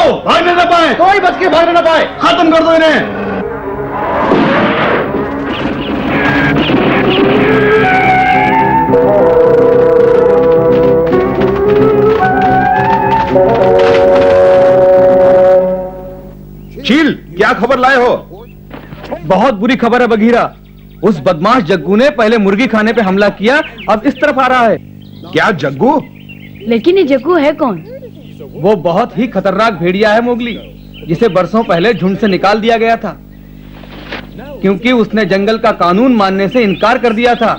बचाओ, भागने न पाए, कोई बच के भागने न पाए, खत्म कर दो इन्हें। चील, क्या खबर लाए हो? बहुत बुरी खबर है बघीरा। उस बदमाश जग्गू ने पहले मुर्गी खाने पे हमला किया, अब इस तरफ आ रहा है। क्या जग्गू? लेकिन ये जग्गू है कौन? वो बहुत ही खतरनाक भेड़िया है मोगली, जिसे बरसों पहले झुंड से निकाल दिया गया था, क्योंकि उसने जंगल का कानून मानने से इनकार कर दिया था।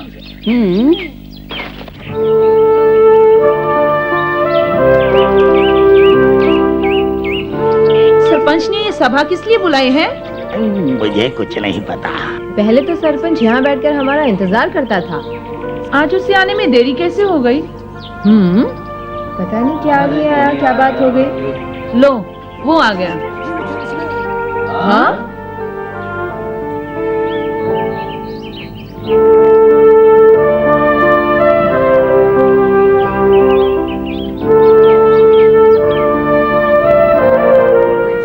सरपंच ने ये सभा किस लिए बुलाई है? मुझे कुछ नहीं पता। पहले तो सरपंच यहाँ बैठकर हमारा इंतजार करता था। आज उसे आने में देरी कैसे हो गई? पता नहीं क्या आ गया, क्या बात हो गई। लो, वो आ गया। हाँ?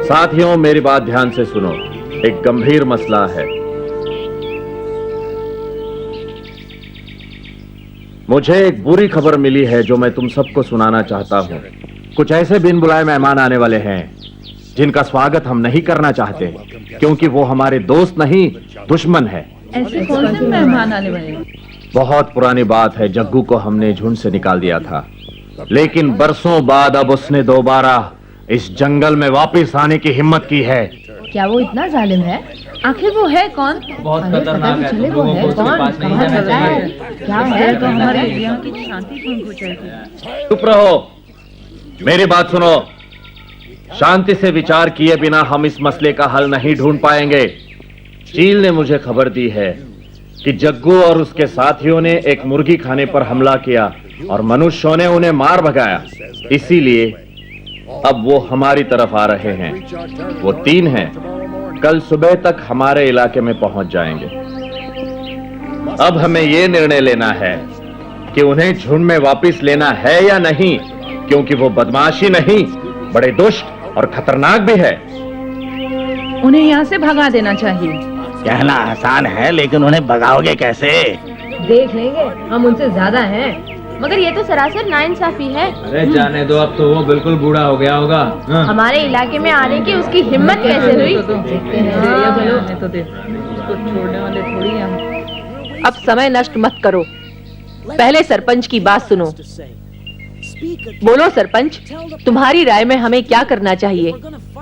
साथियों, मेरी बात ध्यान से सुनो। एक गंभीर मसला है। मुझे एक बुरी खबर मिली है जो मैं तुम सबको सुनाना चाहता हूँ। कुछ ऐसे बिन बुलाए मेहमान आने वाले हैं जिनका स्वागत हम नहीं करना चाहते, क्योंकि वो हमारे दोस्त नहीं, दुश्मन है। ऐसे कौन से मेहमान आने वाले? बहुत पुरानी बात है, जग्गू को हमने झुंड से निकाल दिया था, लेकिन बरसों बाद अब उसने दोबारा इस जंगल में वापस आने की हिम्मत की है। क्या वो इतना जालिम है? आखिर वो है कौन? बहुत खतरनाक है, चले वो है कौन? कहाँ रहता है? क्या है? तो हमारे एरिया की शांति भंग हो जाएगी। चुप रहो, मेरी बात सुनो। शांति से विचार किए बिना हम इस मसले का हल नहीं ढूंढ पाएंगे। चील ने मुझे खबर दी है कि जग्गू और उसके साथियों ने एक मुर्गी खाने पर हमला किया और मनुष्यों ने उन्हें मार भगाया। इसीलिए अब वो हमारी तरफ आ रहे हैं। वो 3 हैं, कल सुबह तक हमारे इलाके में पहुंच जाएंगे। अब हमें ये निर्णय लेना है कि उन्हें झुंड में वापस लेना है या नहीं, क्योंकि वो बदमाशी नहीं, बड़े दुष्ट और खतरनाक भी है। उन्हें यहाँ से भगा देना चाहिए। कहना आसान है, लेकिन उन्हें भगाओगे कैसे? देख लेंगे, हम उनसे ज्यादा हैं। मगर ये तो सरासर नाइंसाफी है। अरे जाने दो, अब तो वो बिल्कुल बूढ़ा हो गया होगा। हमारे इलाके में आने की उसकी हिम्मत कैसे हुई? छोड़ने वाले थोड़ी हैं। अब समय नष्ट मत करो, पहले सरपंच की बात सुनो। बोलो सरपंच, तुम्हारी राय में हमें क्या करना चाहिए?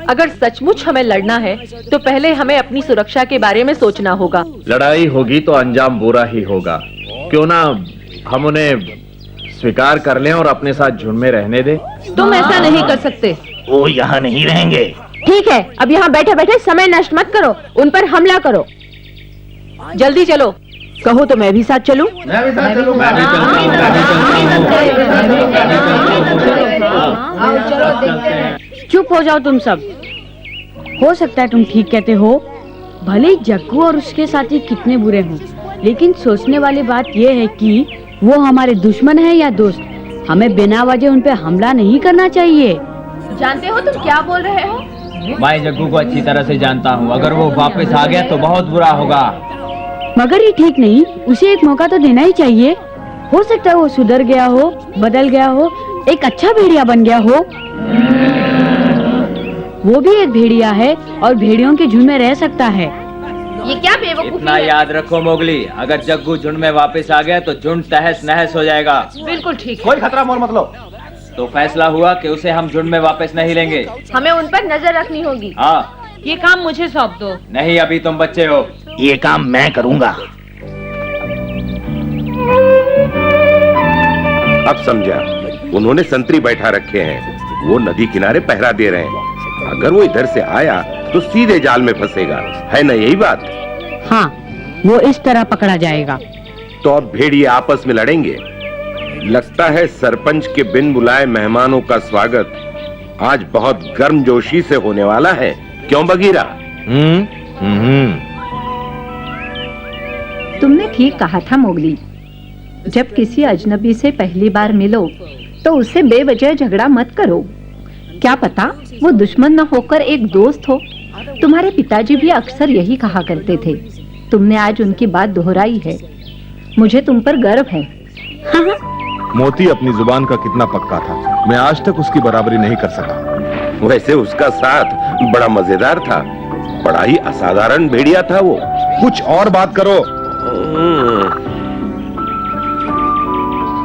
अगर सचमुच हमें लड़ना है तो पहले हमें अपनी सुरक्षा के बारे में सोचना होगा। लड़ाई होगी तो अंजाम बुरा ही होगा। क्यों ना हम उन्हें स्वीकार कर लें और अपने साथ झुंड में रहने दें? तुम ऐसा नहीं कर सकते। वो यहाँ नहीं रहेंगे। ठीक है, अब यहाँ बैठे बैठे समय नष्ट मत करो, उन पर हमला करो। जल्दी चलो। कहो तो मैं भी साथ चलूं? मैं भी साथ चलूं। मैं भी चलता चुप हो जाओ तुम सब। हो सकता है तुम ठीक कहते हो, भले ही जग्गू और उसके साथी कितने बुरे हों, लेकिन सोचने वाली बात यह है कि वो हमारे दुश्मन है या दोस्त। हमें बिना वजह उन पे हमला नहीं करना चाहिए। जानते हो तुम क्या बोल रहे हो? मैं जग्गू को अच्छी तरह से जानता हूँ, अगर वो वापस आ गया तो बहुत बुरा होगा। मगर ये ठीक नहीं, उसे एक मौका तो देना ही चाहिए। हो सकता है वो सुधर गया हो, बदल गया हो, एक अच्छा भेड़िया बन गया हो। वो भी एक भेड़िया है और भेड़ियों के झुंड में रह सकता है। ये क्या बेवकूफी इतना है? याद रखो मोगली, अगर जग्गू झुंड में वापस आ गया तो झुंड तहस नहस हो जाएगा। बिल्कुल ठीक है। कोई खतरा मोल मत लो। तो फैसला हुआ कि उसे हम झुंड में वापस नहीं लेंगे। हमें उन पर नजर रखनी होगी। हाँ। ये काम मुझे सौंप दो। नहीं, अभी तुम बच्चे हो। ये काम मैं करूंगा। अब समझा, उन्होंने संतरी बैठा रखे हैं, वो नदी किनारे पहरा दे रहे हैं। अगर वो इधर से आया तो सीधे जाल में फंसेगा, है ना यही बात? हाँ, वो इस तरह पकड़ा जाएगा। तो अब भेड़िए आपस में लड़ेंगे। लगता है सरपंच के बिन बुलाए मेहमानों का स्वागत आज बहुत गर्मजोशी से होने वाला है, क्यों बगीरा? तुमने ठीक कहा था मोगली। जब किसी अजनबी से पहली बार मिलो तो उससे बेवजह झगड़ा मत करो। क्या पता वो दुश्मन न होकर एक दोस्त हो। तुम्हारे पिताजी भी अक्सर यही कहा करते थे। तुमने आज उनकी बात दोहराई है। मुझे तुम पर गर्व है। मोती अपनी जुबान का कितना पक्का था, मैं आज तक उसकी बराबरी नहीं कर सका। वैसे उसका साथ बड़ा मजेदार था, बड़ा ही असाधारण भेड़िया था वो। कुछ और बात करो।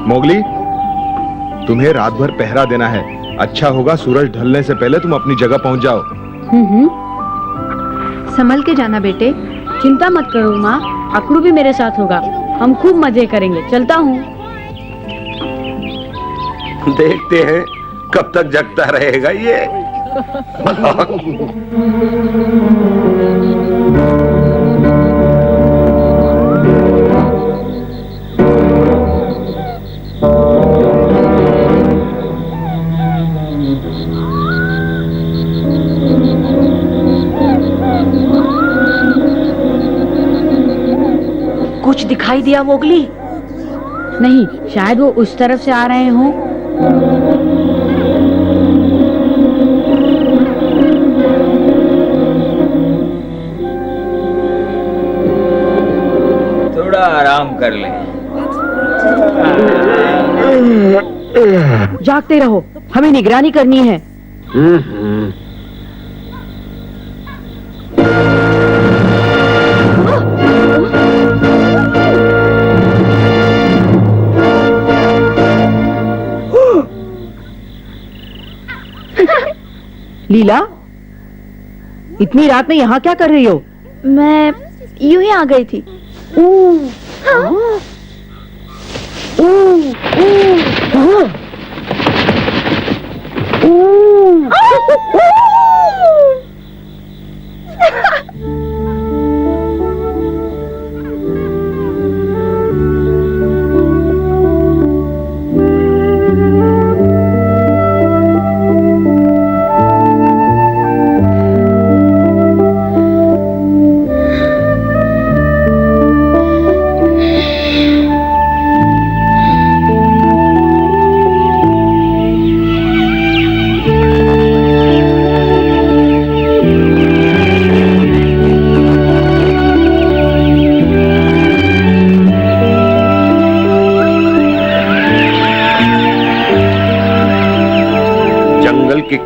मोगली, तुम्हें रात भर पहरा देना है। अच्छा होगा सूरज ढलने से पहले तुम अपनी जगह पहुंच जाओ। संभल के जाना बेटे। चिंता मत करो माँ, अकड़ू भी मेरे साथ होगा। हम खूब मजे करेंगे। चलता हूँ। देखते हैं कब तक जगता रहेगा ये। कुछ दिखाई दिया मोगली? नहीं, शायद वो उस तरफ से आ रहे हों। थोड़ा आराम कर ले। जागते रहो, हमें निगरानी करनी है। लीला, इतनी रात में यहाँ क्या कर रही हो? मैं यूं ही आ गई थी।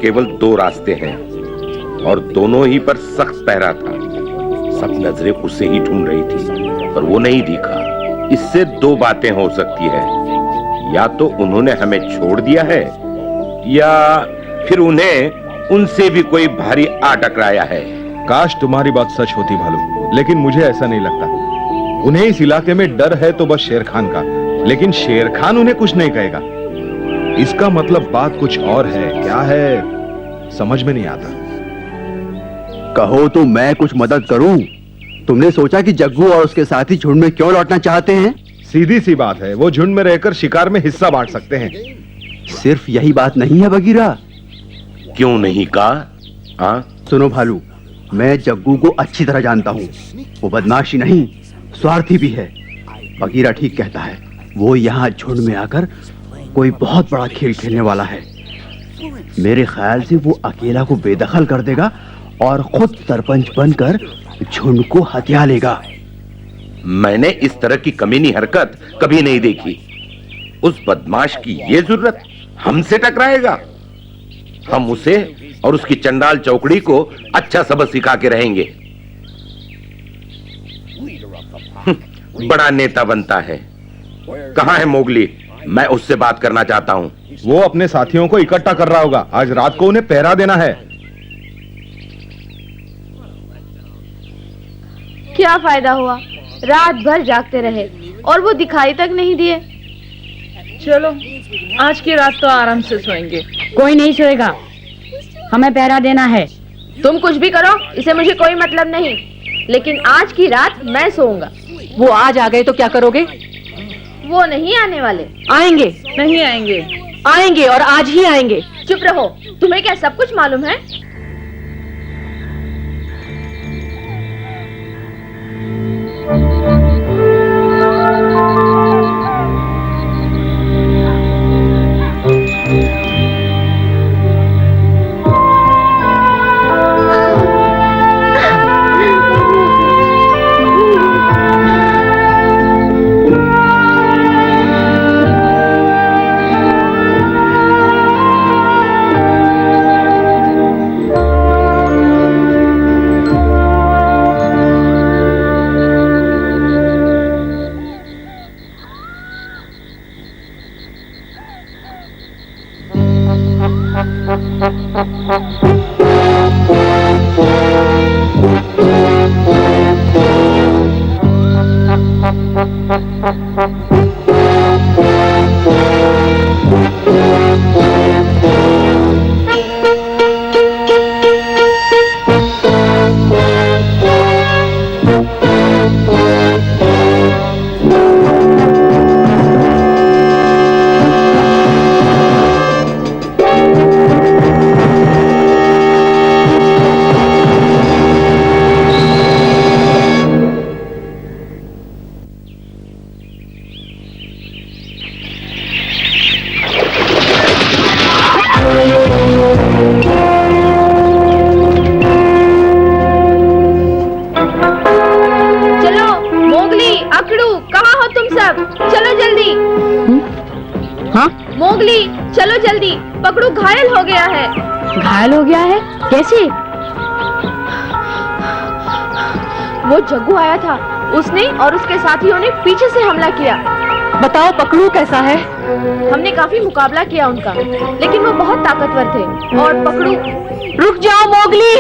केवल दो रास्ते हैं और दोनों ही पर सख्त पहरा था। सब नजरें उसे ही ढूंढ रही थी पर वो नहीं दिखा। इससे दो बातें हो सकती है, या तो उन्होंने हमें छोड़ दिया है या फिर उन्हें उनसे भी कोई भारी आ टकराया है। काश तुम्हारी बात सच होती भालू, लेकिन मुझे ऐसा नहीं लगता। उन्हें इस इलाके में डर है तो बस शेर खान का, लेकिन शेर खान उन्हें कुछ नहीं कहेगा। इसका मतलब बात कुछ और है। क्या है समझ में नहीं आता। कहो तो मैं कुछ मदद करूं। तुमने सोचा कि जग्गू और उसके साथी झुंड में क्यों लौटना चाहते हैं? सीधी सी बात है, वो झुंड में रहकर शिकार में हिस्सा बांट सकते हैं। सिर्फ यही बात नहीं है बगीरा? क्यों नहीं कहा? हाँ सुनो भालू, मैं जग्गू को अच्छी तरह जानता हूँ। वो बदमाशी नहीं, स्वार्थी भी है। बगीरा ठीक कहता है, वो यहाँ झुंड में आकर कोई बहुत बड़ा खेल खेलने वाला है। मेरे ख्याल से वो अकेला को बेदखल कर देगा और खुद सरपंच बनकर झुंड को हथिया लेगा। मैंने इस तरह की कमीनी हरकत कभी नहीं देखी। उस बदमाश की ये जरूरत हमसे टकराएगा? हम उसे और उसकी चंडाल चौकड़ी को अच्छा सबक सिखा के रहेंगे। बड़ा नेता बनता है। कहाँ है मोगली? मैं उससे बात करना चाहता हूँ। वो अपने साथियों को इकट्ठा कर रहा होगा। आज रात को उन्हें पहरा देना है। क्या फायदा हुआ, रात भर जागते रहे और वो दिखाई तक नहीं दिए। चलो आज की रात तो आराम से सोएंगे। कोई नहीं सोएगा, हमें पहरा देना है। तुम कुछ भी करो, इसे मुझे कोई मतलब नहीं, लेकिन आज की रात मैं सोऊंगा। वो आज आ गए तो क्या करोगे? वो नहीं आने वाले। आएंगे। नहीं आएंगे? आएंगे और आज ही आएंगे। चुप रहो, तुम्हें क्या सब कुछ मालूम है? चलो मोगली, अकड़ू, कहाँ हो तुम सब? चलो जल्दी। हाँ, मोगली चलो जल्दी, पकड़ू घायल हो गया है। घायल हो गया है? कैसे? वो जग्गू आया था, उसने और उसके साथियों ने पीछे से हमला किया। बताओ पकड़ू कैसा है? हमने काफी मुकाबला किया उनका, लेकिन वो बहुत ताकतवर थे। और पकड़ू, रुक जाओ मोगली।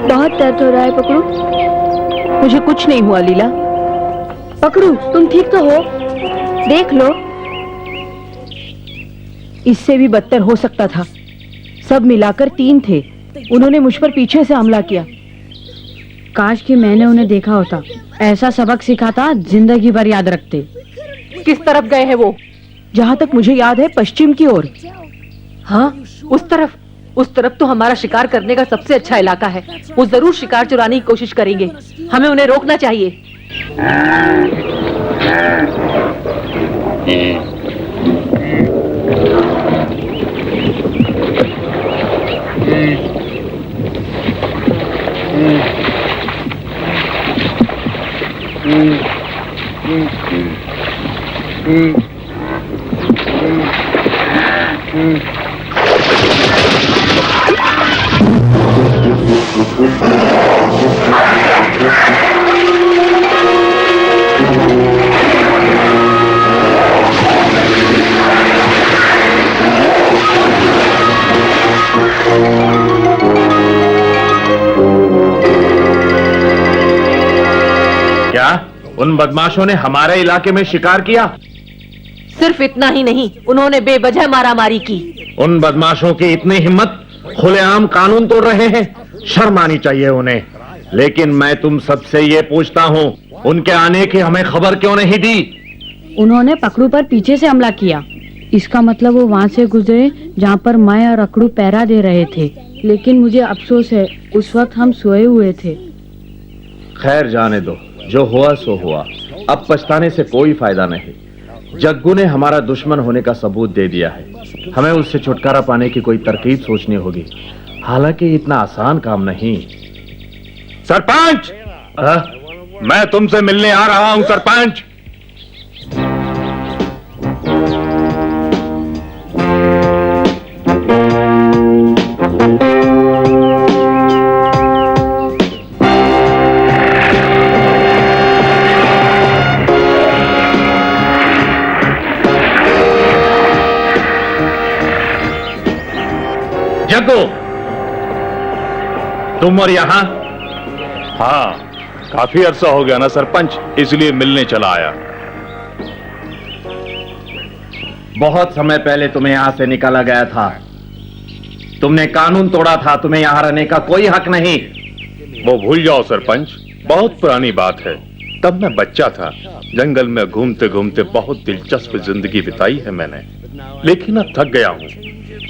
बहुत दर्द हो रहा है पकड़ू। मुझे कुछ नहीं हुआ लीला। पकड़ू, तुम ठीक तो हो? देख लो। इससे भी बदतर हो सकता था। सब मिलाकर 3 थे। उन्होंने मुझ पर पीछे से हमला किया। काश कि मैंने उन्हें देखा होता, ऐसा सबक सिखाता जिंदगी भर याद रखते। किस तरफ गए हैं वो? जहाँ तक मुझे याद है पश्चिम की ओर। हाँ, उस तरफ। उस तरफ तो हमारा शिकार करने का सबसे अच्छा इलाका है। वो जरूर शिकार चुराने की कोशिश करेंगे। हमें उन्हें रोकना चाहिए। क्या उन बदमाशों ने हमारे इलाके में शिकार किया? सिर्फ इतना ही नहीं, उन्होंने बेवजह मारामारी की। उन बदमाशों की इतनी हिम्मत, खुलेआम कानून तोड़ रहे हैं। शर्म आनी चाहिए उन्हें। लेकिन मैं तुम सबसे ये पूछता हूँ, उनके आने की हमें खबर क्यों नहीं दी? उन्होंने पकड़ू पर पीछे से हमला किया। इसका मतलब वो वहाँ से गुजरे जहाँ पर मैं और अकड़ू पहरा दे रहे थे। लेकिन मुझे अफसोस है, उस वक्त हम सोए हुए थे। खैर जाने दो, जो हुआ सो हुआ। अब पछताने से कोई फायदा नहीं। जग्गू ने हमारा दुश्मन होने का सबूत दे दिया है। हमें उससे छुटकारा पाने की कोई तरकीब सोचनी होगी। हालांकि इतना आसान काम नहीं। सरपंच, मैं तुमसे मिलने आ रहा हूं सरपंच। जग्गू, तुम और यहां? हाँ, काफी अरसा हो गया ना सरपंच, इसलिए मिलने चला आया। बहुत समय पहले तुम्हें यहां से निकाला गया था। तुमने कानून तोड़ा था। तुम्हें यहां रहने का कोई हक नहीं। वो भूल जाओ सरपंच, बहुत पुरानी बात है। तब मैं बच्चा था। जंगल में घूमते घूमते बहुत दिलचस्प जिंदगी बिताई है मैंने, लेकिन अब थक गया हूँ।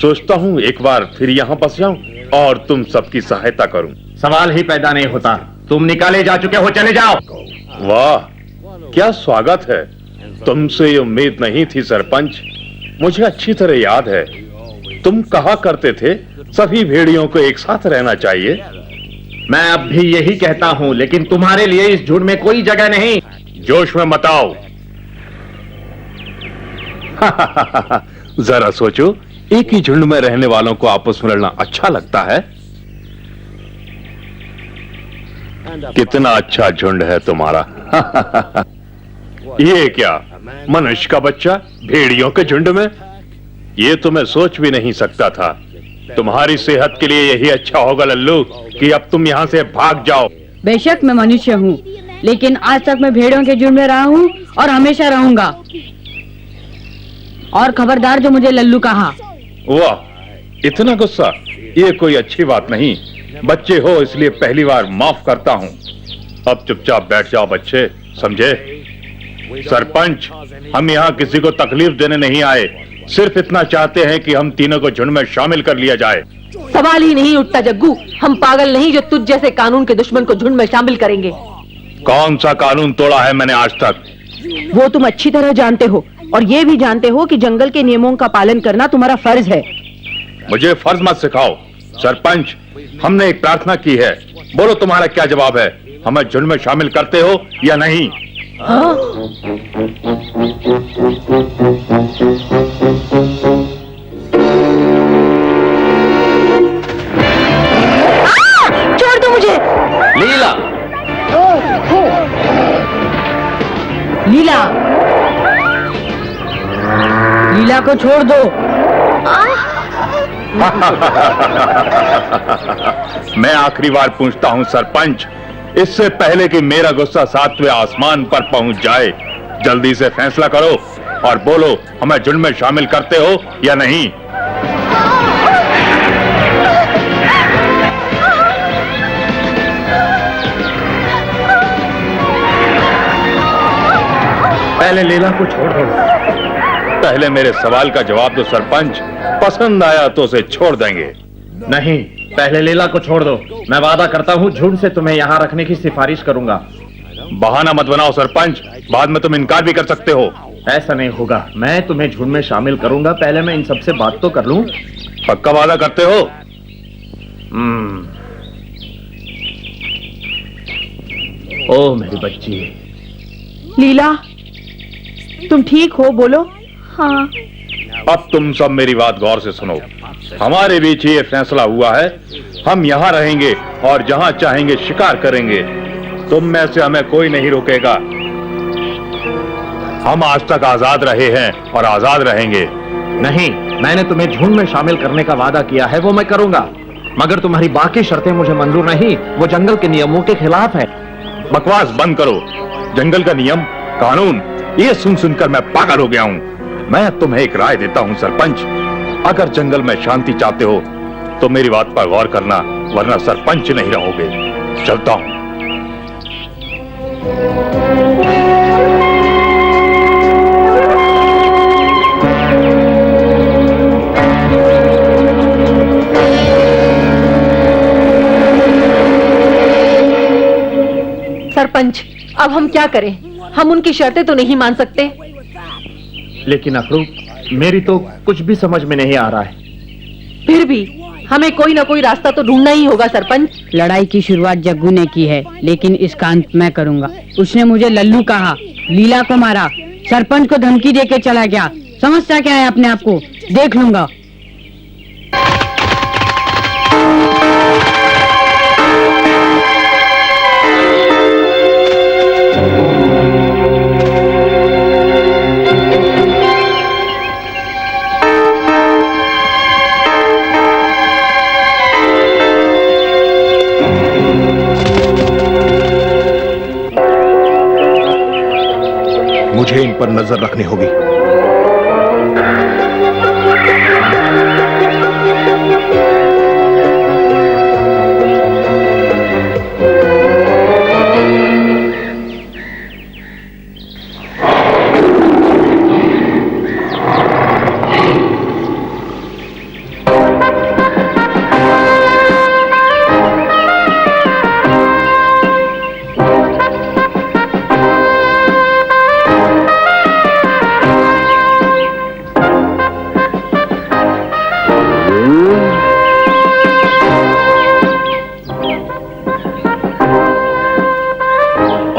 सोचता हूँ एक बार फिर यहाँ बस जाऊं और तुम सबकी सहायता करूं। सवाल ही पैदा नहीं होता। तुम निकाले जा चुके हो, चले जाओ। वाह, क्या स्वागत है। तुमसे ये उम्मीद नहीं थी सरपंच। मुझे अच्छी तरह याद है, तुम कहा करते थे सभी भेड़ियों को एक साथ रहना चाहिए। मैं अब भी यही कहता हूं, लेकिन तुम्हारे लिए इस झूठ में कोई जगह नहीं। जोश में मत आओ। जरा सोचो, एक ही झुंड में रहने वालों को आपस में लड़ना अच्छा लगता है? कितना अच्छा झुंड है तुम्हारा। ये क्या, मनुष्य का बच्चा भेड़ियों के झुंड में? ये तो मैं सोच भी नहीं सकता था। तुम्हारी सेहत के लिए यही अच्छा होगा लल्लू कि अब तुम यहाँ से भाग जाओ। बेशक मैं मनुष्य हूँ, लेकिन आज तक मैं भेड़ों के झुंड में रहा हूँ और हमेशा रहूंगा। और खबरदार जो मुझे लल्लू कहा। वाह, इतना गुस्सा, ये कोई अच्छी बात नहीं। बच्चे हो इसलिए पहली बार माफ करता हूँ। अब चुपचाप बैठ जाओ बच्चे, समझे? सरपंच, हम यहाँ किसी को तकलीफ देने नहीं आए, सिर्फ इतना चाहते हैं कि हम तीनों को झुंड में शामिल कर लिया जाए। सवाल ही नहीं उठता जग्गू, हम पागल नहीं जो तुझ जैसे कानून के दुश्मन को झुंड में शामिल करेंगे। कौन सा कानून तोड़ा है मैंने आज तक? वो तुम अच्छी तरह जानते हो, और ये भी जानते हो कि जंगल के नियमों का पालन करना तुम्हारा फर्ज है। मुझे फर्ज मत सिखाओ। सरपंच, हमने एक प्रार्थना की है, बोलो तुम्हारा क्या जवाब है? हमें झुंड में शामिल करते हो या नहीं? हाँ? छोड़ दो मुझे। लीला, लीला, लीला को छोड़ दो। मैं आखिरी बार पूछता हूँ सरपंच, इससे पहले कि मेरा गुस्सा 7वें आसमान पर पहुंच जाए, जल्दी से फैसला करो और बोलो हमें झुंड में शामिल करते हो या नहीं? पहले लीला को छोड़ दो। पहले मेरे सवाल का जवाब दो सरपंच, पसंद आया तो उसे छोड़ देंगे। नहीं, पहले लीला को छोड़ दो। मैं वादा करता हूँ झुंड से तुम्हें यहाँ रखने की सिफारिश करूंगा। बहाना मत बनाओ सरपंच, बाद में तुम इनकार भी कर सकते हो। ऐसा नहीं होगा, मैं तुम्हें झुंड में शामिल करूंगा। पहले मैं इन सबसे बात तो कर लूं। पक्का वादा करते हो? ओ मेरी बच्ची। लीला, तुम ठीक हो? बोलो। हाँ। अब तुम सब मेरी बात गौर से सुनो। हमारे बीच ये फैसला हुआ है, हम यहाँ रहेंगे और जहाँ चाहेंगे शिकार करेंगे। तुम में से हमें कोई नहीं रोकेगा। हम आज तक आजाद रहे हैं और आजाद रहेंगे। नहीं, मैंने तुम्हें झुंड में शामिल करने का वादा किया है, वो मैं करूंगा, मगर तुम्हारी बाकी शर्तें मुझे मंजूर नहीं। वो जंगल के नियमों के खिलाफ है। बकवास बंद करो। जंगल का नियम, कानून, ये सुन सुनकर मैं पागल हो गया हूँ। मैं तुम्हें एक राय देता हूँ सरपंच, अगर जंगल में शांति चाहते हो तो मेरी बात पर गौर करना, वरना सरपंच नहीं रहोगे। चलता हूँ। सरपंच, अब हम क्या करें? हम उनकी शर्तें तो नहीं मान सकते। लेकिन अखरू, मेरी तो कुछ भी समझ में नहीं आ रहा है। फिर भी हमें कोई ना कोई रास्ता तो ढूंढना ही होगा सरपंच। लड़ाई की शुरुआत जग्गू ने की है, लेकिन इसका अंत मैं करूंगा। उसने मुझे लल्लू कहा, लीला को मारा, सरपंच को धमकी देके चला गया। समझता क्या है अपने आप को? देख लूंगा। मुझे इन पर नजर रखनी होगी।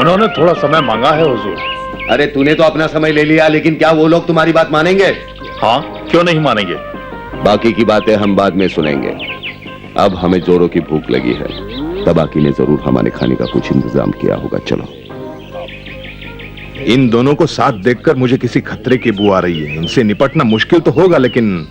उन्होंने थोड़ा समय मांगा है हुजूर। अरे तूने तो अपना समय ले लिया, लेकिन क्या वो लोग तुम्हारी बात मानेंगे? हाँ, क्यों नहीं मानेंगे? बाकी की बातें हम बाद में सुनेंगे। अब हमें जोरों की भूख लगी है। तबाकी ने जरूर हमारे खाने का कुछ इंतजाम किया होगा। चलो। इन दोनों को साथ देखकर मुझे किसी खतरे की बू आ रही है। इनसे निपटना मुश्किल तो होगा, लेकिन